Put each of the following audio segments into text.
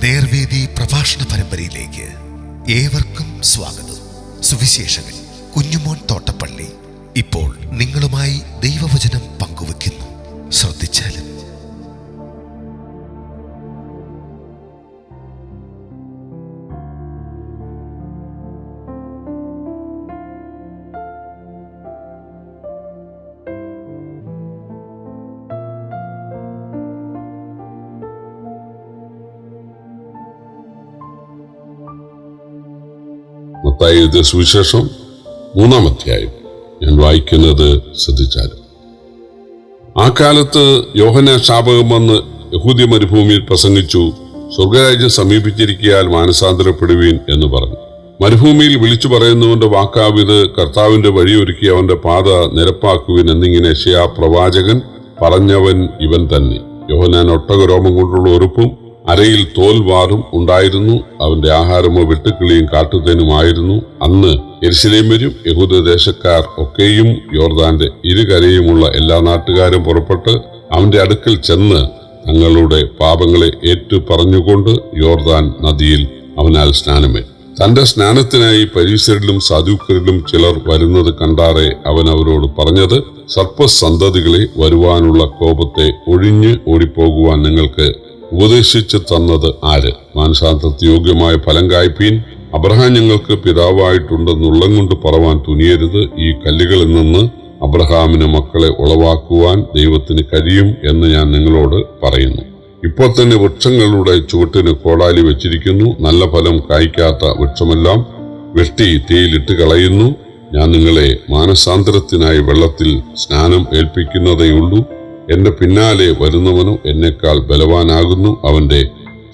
നേർവേദി പ്രഭാഷണ പരമ്പരയിലേക്ക് ഏവർക്കും സ്വാഗതം. സുവിശേഷകൻ കുഞ്ഞുമോൻ തോട്ടപ്പള്ളി ഇപ്പോൾ നിങ്ങളുമായി ദൈവവചനം പങ്കുവെക്കുന്നു. ശ്രദ്ധിച്ചാലും. മത്തായി എഴുതിയ സുവിശേഷം 3-ാം അധ്യായം. ഞാൻ വായിക്കുന്നത് ശ്രദ്ധിച്ചാലും. ആ കാലത്ത് യോഹന്നാൻ ശാപകം വന്ന് യഹൂദ്യ മരുഭൂമിയിൽ പ്രസംഗിച്ചു, സ്വർഗരാജ്യം സമീപിച്ചിരിക്കയാൽ മാനസാന്തരപ്പെടുവീൻ എന്ന് പറഞ്ഞു. മരുഭൂമിയിൽ വിളിച്ചു പറയുന്നവന്റെ വാക്കാവിത്, കർത്താവിന്റെ വഴിയൊരുക്കി അവന്റെ പാത നിരപ്പാക്കുവിൻ എന്നിങ്ങനെ യെശയ്യാ പ്രവാചകൻ പറഞ്ഞവൻ ഇവൻ തന്നെ. യോഹന്നാൻ ഒട്ടകരോമം കൊണ്ടുള്ള ഉറുപ്പും അരയിൽ തോൽവാറും ഉണ്ടായിരുന്നു. അവന്റെ ആഹാരമോ വെട്ടുക്കിളിയും കാട്ടുതേനുമായിരുന്നു. അന്ന് യെരുശലേമ്യരും യഹൂദദേശക്കാർ ഒക്കെയും യോർദാന്റെ ഇരുകരയുമുള്ള എല്ലാ നാട്ടുകാരും പുറപ്പെട്ട് അവന്റെ അടുക്കൽ ചെന്ന് തങ്ങളുടെ പാപങ്ങളെ ഏറ്റു പറഞ്ഞുകൊണ്ട് യോർദാൻ നദിയിൽ അവനാൽ സ്നാനമേറ്റു. തന്റെ സ്നാനത്തിനായി പരീശരിലും സദൂക്യരിലും ചിലർ വരുന്നത് കണ്ടാറെ അവൻ അവരോട് പറഞ്ഞത്, സർപ്പസന്തതികളെ, വരുവാനുള്ള കോപത്തെ ഒഴിഞ്ഞ് ഓടിപ്പോകുവാൻ നിങ്ങൾക്ക് ഉപദേശിച്ചു തന്നത് ആര്? മാനസാന്തരത്തിന് യോഗ്യമായ ഫലം കായ്പീൻ. അബ്രഹാം ഞങ്ങൾക്ക് പിതാവായിട്ടുണ്ടെന്നുള്ളം കൊണ്ട് പറവാൻ തുനിയരുത്. ഈ കല്ലുകളിൽ നിന്ന് അബ്രഹാമിന് മക്കളെ ഉളവാക്കുവാൻ ദൈവത്തിന് കഴിയും എന്ന് ഞാൻ നിങ്ങളോട് പറയുന്നു. ഇപ്പോൾ തന്നെ വൃക്ഷങ്ങളുടെ ചുവട്ടിന് കോടാലി വെച്ചിരിക്കുന്നു. നല്ല ഫലം കായ്ക്കാത്ത വൃക്ഷമെല്ലാം വെട്ടി തീയിലിട്ട് കളയുന്നു. ഞാൻ നിങ്ങളെ മാനസാന്തരത്തിനായി വെള്ളത്തിൽ സ്നാനം ഏൽപ്പിക്കുന്നതേയുള്ളൂ. എന്റെ പിന്നാലെ വരുന്നവനും എന്നെക്കാൾ ബലവാനാകുന്നു. അവന്റെ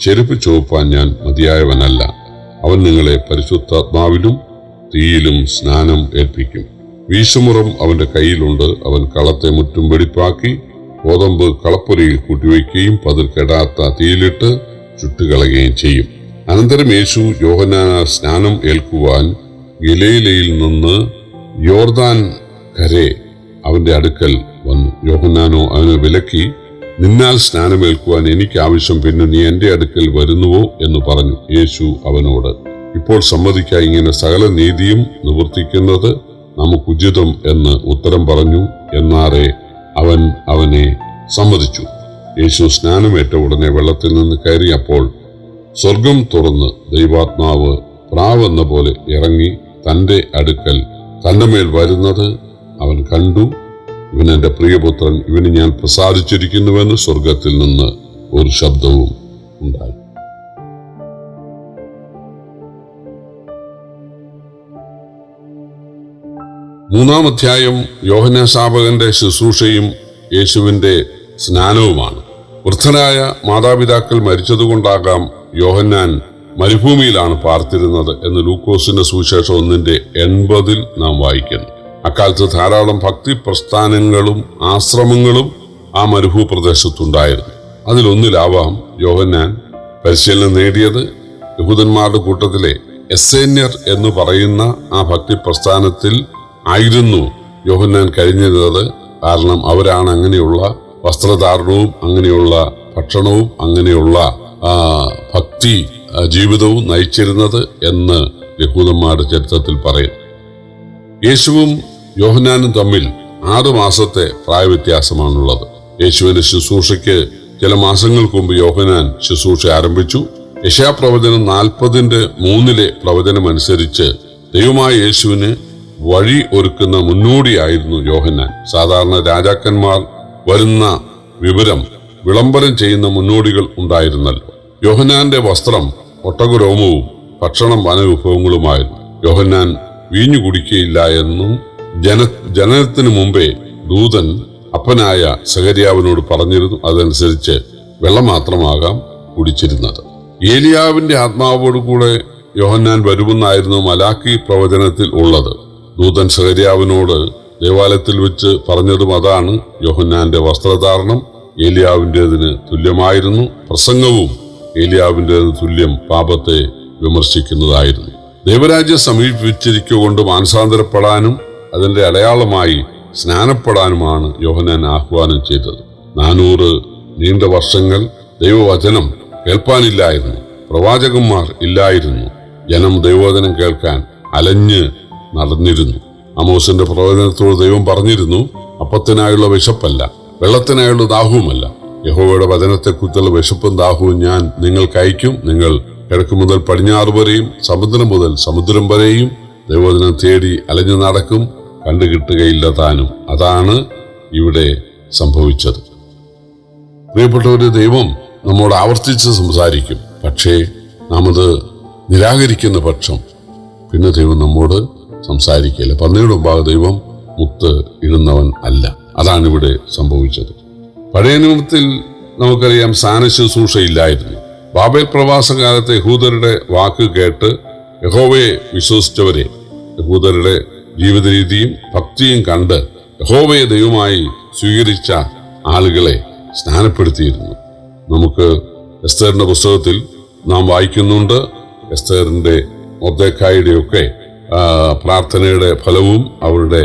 ചെരുപ്പ് ചുവപ്പാൻ ഞാൻ മതിയായവനല്ല. അവൻ നിങ്ങളെ പരിശുദ്ധാത്മാവിലും തീയിലും സ്നാനം ഏൽപ്പിക്കും. വീശുമുറം അവന്റെ കയ്യിലുണ്ട്. അവൻ കളത്തെ മുറ്റും വെടിപ്പാക്കി ഗോതമ്പ് കളപ്പുരയിൽ കൂട്ടിവയ്ക്കുകയും പതിൽ കെടാത്ത തീയിലിട്ട് ചുട്ടുകളയുകയും ചെയ്യും. അനന്തരം യേശു യോഹന്നാനാൽ സ്നാനം ഏൽക്കുവാൻ ഗലീലയിൽ നിന്ന് യോർദാൻ കരെ അവന്റെ അടുക്കൽ വന്നു. യോഹന്നാനോ അവനെ വിലക്കി, നിന്നാൽ സ്നാനമേൽക്കുവാൻ എനിക്ക് ആവശ്യം, പിന്നെ നീ എന്റെ അടുക്കൽ വരുന്നുവോ എന്ന് പറഞ്ഞു. യേശു അവനോട്, ഇപ്പോൾ സമ്മതിക്ക, ഇങ്ങനെ സകല നീതിയും നിവർത്തിക്കുന്നത് നമുക്കുചിതം എന്ന് ഉത്തരം പറഞ്ഞു. എന്നാറെ അവൻ അവനെ സമ്മതിച്ചു. യേശു സ്നാനമേറ്റ ഉടനെ വെള്ളത്തിൽ നിന്ന് കയറി. അപ്പോൾ സ്വർഗം തുറന്ന് ദൈവാത്മാവ് പ്രാവെന്ന പോലെ ഇറങ്ങി തന്റെ അടുക്കൽ തന്റെ മേൽ വരുന്നത് അവൻ കണ്ടു. ഇവൻ എന്റെ പ്രിയപുത്രൻ, ഇവന് ഞാൻ പ്രസാദിച്ചിരിക്കുന്നുവെന്ന് സ്വർഗത്തിൽ നിന്ന് ഒരു ശബ്ദവും ഉണ്ടായി. മൂന്നാം അധ്യായം യോഹന്നാൻ സ്നാപകന്റെ ശുശ്രൂഷയും യേശുവിന്റെ സ്നാനവുമാണ്. വൃദ്ധരായ മാതാപിതാക്കൾ മരിച്ചതുകൊണ്ടാകാം യോഹന്നാൻ മരുഭൂമിയിലാണ് പാർത്തിരുന്നത് എന്ന് ലൂക്കോസിന്റെ സുവിശേഷം 1:80 നാം വായിക്കുന്നു. അക്കാലത്ത് ധാരാളം ഭക്തി പ്രസ്ഥാനങ്ങളും ആശ്രമങ്ങളും ആ മരുഭൂപ്രദേശത്തുണ്ടായിരുന്നു. അതിലൊന്നിലാവാം യോഹന്നാൻ പരിശീലനം നേടിയത്. യഹൂദന്മാരുടെ കൂട്ടത്തിലെ എസ്സേന്യർ എന്ന് പറയുന്ന ആ ഭക്തി പ്രസ്ഥാനത്തിൽ ആയിരുന്നു യോഹന്നാൻ കഴിഞ്ഞിരുന്നത്. കാരണം അവരാണ് അങ്ങനെയുള്ള വസ്ത്രധാരണവും അങ്ങനെയുള്ള ഭക്ഷണവും അങ്ങനെയുള്ള ഭക്തി ജീവിതവും നയിച്ചിരുന്നത് എന്ന് യഹൂദന്മാരുടെ ചരിത്രത്തിൽ പറയും. യേശുവും യോഹന്നാനും തമ്മിൽ 6 മാസത്തെ പ്രായവ്യത്യാസമാണുള്ളത്. യേശുവിന്റെ ശുശ്രൂഷയ്ക്ക് ചില മാസങ്ങൾക്ക് മുമ്പ് യോഹന്നാൻ ശുശ്രൂഷ ആരംഭിച്ചു. യെശയ്യാ പ്രവചനം 40:3 പ്രവചനം അനുസരിച്ച് ദൈവമായ യേശുവിന് വഴി ഒരുക്കുന്ന മുന്നോടിയായിരുന്നു യോഹന്നാൻ. സാധാരണ രാജാക്കന്മാർ വരുന്ന വിവരം വിളംബരം ചെയ്യുന്ന മുന്നോടികൾ ഉണ്ടായിരുന്നല്ലോ. യോഹന്നാന്റെ വസ്ത്രം ഒട്ടകരോമവും ഭക്ഷണം വനവിഭവങ്ങളുമായിരുന്നു. യോഹന്നാൻ വീഞ്ഞു കുടിക്കുകയില്ല എന്നും ജനനത്തിനു മുമ്പേ ദൂതൻ അപ്പനായ സഖര്യാവിനോട് പറഞ്ഞിരുന്നു. അതനുസരിച്ച് വെള്ളം മാത്രമാകാം കുടിച്ചിരുന്നത്. ഏലിയാവിന്റെ ആത്മാവോടുകൂടെ യോഹന്നാൻ വരുമെന്നായിരുന്നു മലാക്കി പ്രവചനത്തിൽ ഉള്ളത്. ദൂതൻ സഖര്യാവിനോട് ദേവാലയത്തിൽ വെച്ച് പറഞ്ഞതും അതാണ്. യോഹന്നാന്റെ വസ്ത്രധാരണം ഏലിയാവിൻ്റെതിന് തുല്യമായിരുന്നു. പ്രസംഗവും ഏലിയാവിൻ്റെതിന് തുല്യം പാപത്തെ വിമർശിക്കുന്നതായിരുന്നു. ദൈവരാജ്യം സമീപിച്ചിരിക്കൊണ്ട് മാനസാന്തരപ്പെടാനും അതിന്റെ അടയാളമായി സ്നാനപ്പെടാനുമാണ് യോഹന്നാൻ ആഹ്വാനം ചെയ്തത്. 400 നീണ്ട വർഷങ്ങൾ ദൈവവചനം കേൾപ്പാനില്ലായിരുന്നു. പ്രവാചകന്മാർ ഇല്ലായിരുന്നു. ജനം ദൈവവചനം കേൾക്കാൻ അലഞ്ഞ് നടന്നിരുന്നു. ആമോസിന്റെ പ്രവചനത്തോട് ദൈവം പറഞ്ഞിരുന്നു, അപ്പത്തിനായുള്ള വിശപ്പല്ല, വെള്ളത്തിനായുള്ള ദാഹവുമല്ല, യഹോവയുടെ വചനത്തെക്കുറിച്ചുള്ള വിശപ്പും ദാഹവും ഞാൻ നിങ്ങൾക്ക് അയക്കും. നിങ്ങൾ കിഴക്ക് മുതൽ പടിഞ്ഞാറ് വരെയും സമുദ്രം മുതൽ സമുദ്രം വരെയും ദൈവവചനം തേടി അലഞ്ഞു നടക്കും, കണ്ടുകിട്ടുകയില്ല താനും. അതാണ് ഇവിടെ സംഭവിച്ചത്. പ്രിയപ്പെട്ടവര്, ദൈവം നമ്മോട് ആവർത്തിച്ച് സംസാരിക്കും. പക്ഷേ നാം അത് നിരാകരിക്കുന്ന പക്ഷം പിന്നെ ദൈവം നമ്മോട് സംസാരിക്കില്ല. പന്നിയുടെ മുമ്പാകെ ദൈവം മുത്ത് ഇടുന്നവൻ അല്ല. അതാണ് ഇവിടെ സംഭവിച്ചത്. പഴയ നിയമത്തിൽ നമുക്കറിയാം, സ്ഥാന ശുശ്രൂഷ ഇല്ലായിരുന്നു. ബാബേൽ പ്രവാസകാലത്തെ യഹൂദരുടെ വാക്ക് കേട്ട് യഹോവയെ വിശ്വസിച്ചവരെ, യഹൂദരുടെ ജീവിത രീതിയും ഭക്തിയും കണ്ട് യഹോവയെ ദൈവമായി സ്വീകരിച്ച ആളുകളെ സ്നാനപ്പെടുത്തിയിരുന്നു. നമുക്ക് എസ്തേറിന്റെ പുസ്തകത്തിൽ നാം വായിക്കുന്നുണ്ട്, എസ്തേറിന്റെ മൊർദെഖായിയുടെയൊക്കെ പ്രാർത്ഥനയുടെ ഫലവും അവരുടെ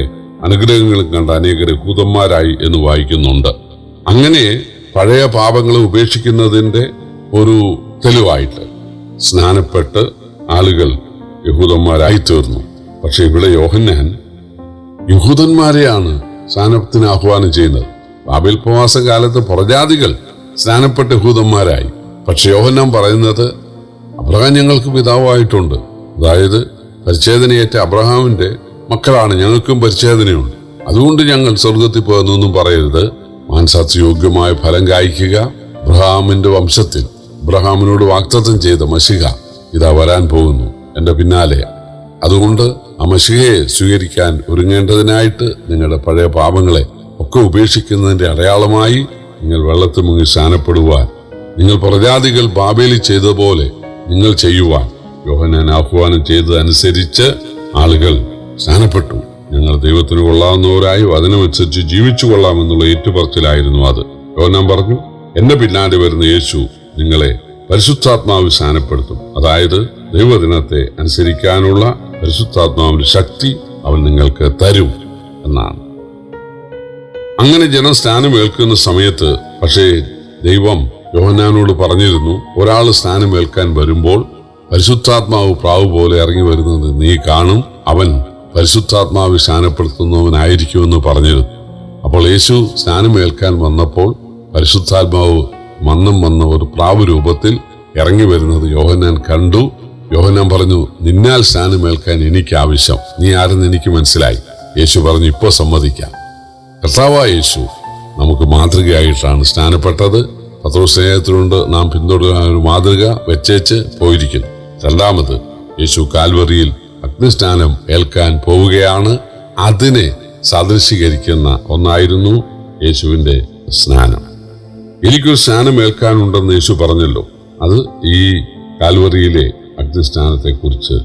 അനുഗ്രഹങ്ങളും കണ്ട അനേകരെ യഹൂദന്മാരായി എന്ന് വായിക്കുന്നുണ്ട്. അങ്ങനെ പഴയ പാപങ്ങളെ ഉപേക്ഷിക്കുന്നതിന്റെ ഒരു തെളിവായിട്ട് സ്നാനപ്പെട്ട് ആളുകൾ യഹൂദന്മാരായി തീർന്നു. പക്ഷെ ഇവിടെ യോഹന്നാൻ യഹൂദന്മാരെയാണ് സ്നാനത്തിന് ആഹ്വാനം ചെയ്യുന്നത്. ബാബേൽ പ്രവാസകാലത്ത് പുറജാതികൾ സ്നാനപ്പെട്ട യഹൂദന്മാരായി. പക്ഷെ യോഹന്നാൻ പറയുന്നത്, അബ്രഹാം ഞങ്ങൾക്ക് പിതാവായിട്ടുണ്ട്, അതായത് പരിച്ഛേദനയേറ്റ അബ്രഹാമിന്റെ മക്കളാണ്, ഞങ്ങൾക്കും പരിച്ഛേദനയുണ്ട്, അതുകൊണ്ട് ഞങ്ങൾ സ്വർഗത്തിൽ പോകുന്നൊന്നും പറയരുത്. മാനസാക്ഷ്യയോഗ്യമായ ഫലം കായ്ക്കുക. അബ്രഹാമിന്റെ വംശത്തിൽ അബ്രഹാമിനോട് വാഗ്ദത്തം ചെയ്ത മശിഹ ഇതാ വരാൻ പോകുന്നു എന്റെ പിന്നാലെ. അതുകൊണ്ട് ആ മശിഹയെ സ്വീകരിക്കാൻ ഒരുങ്ങേണ്ടതിനായിട്ട് നിങ്ങളുടെ പഴയ പാപങ്ങളെ ഒക്കെ ഉപേക്ഷിക്കുന്നതിന്റെ അടയാളമായി നിങ്ങൾ വെള്ളത്തിൽ മുങ്ങി സ്നാനപ്പെടുവാൻ, നിങ്ങൾ പ്രജാതികൾ ബാബേലിൽ ചെയ്തതുപോലെ നിങ്ങൾ ചെയ്യുവാൻ യോഹന്നാൻ ആഹ്വാനം ചെയ്തതനുസരിച്ച് ആളുകൾ സ്നാനപ്പെട്ടു. ഞങ്ങൾ ദൈവത്തിന് കൊള്ളാവുന്നവരായി വചനമനുസരിച്ച് ജീവിച്ചു കൊള്ളാമെന്നുള്ള ഏറ്റുപറച്ചിലായിരുന്നു അത്. യോഹന്നാൻ പറഞ്ഞു, എന്റെ പിന്നാലെ വരുന്ന യേശു നിങ്ങളെ പരിശുദ്ധാത്മാവിൽ സ്നാനപ്പെടുത്തും. അതായത് ദൈവദിനത്തെ അനുസരിക്കാനുള്ള പരിശുദ്ധാത്മാവിന്റെ ശക്തി അവൻ നിങ്ങൾക്ക് തരും എന്നാണ്. അങ്ങനെ ജനം സ്നാനം ഏൽക്കുന്ന സമയത്ത് പക്ഷേ ദൈവം യോഹന്നാനോട് പറഞ്ഞിരുന്നു, ഒരാൾ സ്നാനം ഏൽക്കാൻ വരുമ്പോൾ പരിശുദ്ധാത്മാവ് പ്രാവ് പോലെ ഇറങ്ങി വരുന്നത് നീ കാണും, അവൻ പരിശുദ്ധാത്മാവ് സ്നാനപ്പെടുത്തുന്നവനായിരിക്കുമെന്ന് പറഞ്ഞിരുന്നു. അപ്പോൾ യേശു സ്നാനം ഏൽക്കാൻ വന്നപ്പോൾ പരിശുദ്ധാത്മാവ് മന്നം വന്ന ഒരു പ്രാവ് രൂപത്തിൽ ഇറങ്ങി വരുന്നത് യോഹന്നാൻ കണ്ടു. യോഹന്നാൻ പറഞ്ഞു, നിന്നാൽ സ്നാനമേൽക്കാൻ എനിക്ക് ആവശ്യം, നീ ആരെന്ന് എനിക്ക് മനസ്സിലായി. യേശു പറഞ്ഞു, ഇപ്പൊ സമ്മതിക്കാം. കർത്താവായ യേശു നമുക്ക് മാതൃകയായിട്ടാണ് സ്നാനപ്പെട്ടത്. പത്രോസ് സ്നേഹത്തിലുണ്ട് നാം പിന്തുടരാൻ ഒരു മാതൃക വെച്ചേച്ച് പോയിരിക്കുന്നു. രണ്ടാമത് യേശു കാൽവറിയിൽ അഗ്നിസ്നാനം ഏൽക്കാൻ പോവുകയാണ്. അതിനെ സദൃശീകരിക്കുന്ന ഒന്നായിരുന്നു യേശുവിന്റെ സ്നാനം. എനിക്കൊരു സ്നാനം ഏൽക്കാനുണ്ടെന്ന് യേശു പറഞ്ഞല്ലോ, അത് ഈ കാൽവറിയിലെ അഗ്നിസ്നാനത്തെക്കുറിച്ച്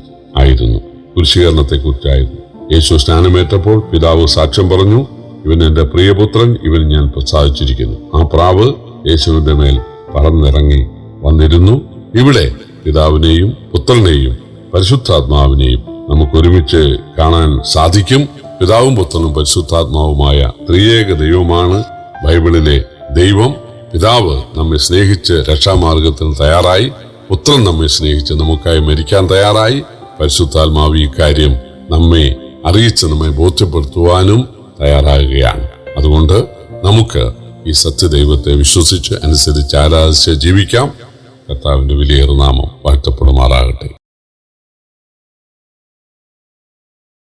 ആയിരുന്നു, കുരിശീകരണത്തെക്കുറിച്ചായിരുന്നു. യേശു സ്നാനമേറ്റപ്പോൾ പിതാവ് സാക്ഷ്യം പറഞ്ഞു, ഇവൻ എന്റെ പ്രിയപുത്രൻ, ഇവൻ ഞാൻ പ്രസാദിച്ചിരിക്കുന്നു. ആ പ്രാവ് യേശുവിന്റെ മേൽ പറന്നിറങ്ങി വന്നിരുന്നു. ഇവിടെ പിതാവിനെയും പുത്രനെയും പരിശുദ്ധാത്മാവിനെയും നമുക്ക് ഒരുമിച്ച് കാണാൻ സാധിക്കും. പിതാവും പുത്രനും പരിശുദ്ധാത്മാവുമായ ത്രിയേക ദൈവമാണ് ബൈബിളിലെ ദൈവം. പിതാവ് നമ്മെ സ്നേഹിച്ച് രക്ഷാമാർഗത്തിന് തയ്യാറായി, പുത്രൻ നമ്മെ സ്നേഹിച്ച് നമുക്കായി മരിക്കാൻ തയ്യാറായി, പരിശുദ്ധാത്മാവ് ഈ കാര്യം നമ്മെ അറിയിച്ച് നമ്മെ ബോധ്യപ്പെടുത്തുവാനും തയ്യാറാകുകയാണ്. അതുകൊണ്ട് നമുക്ക് ഈ സത്യദൈവത്തെ വിശ്വസിച്ച് അനുസരിച്ച് ആരാധിച്ച് ജീവിക്കാം. കർത്താവിന്റെ വിലയേറിയ നാമം വാഴ്ത്തപ്പെടുമാറാകട്ടെ.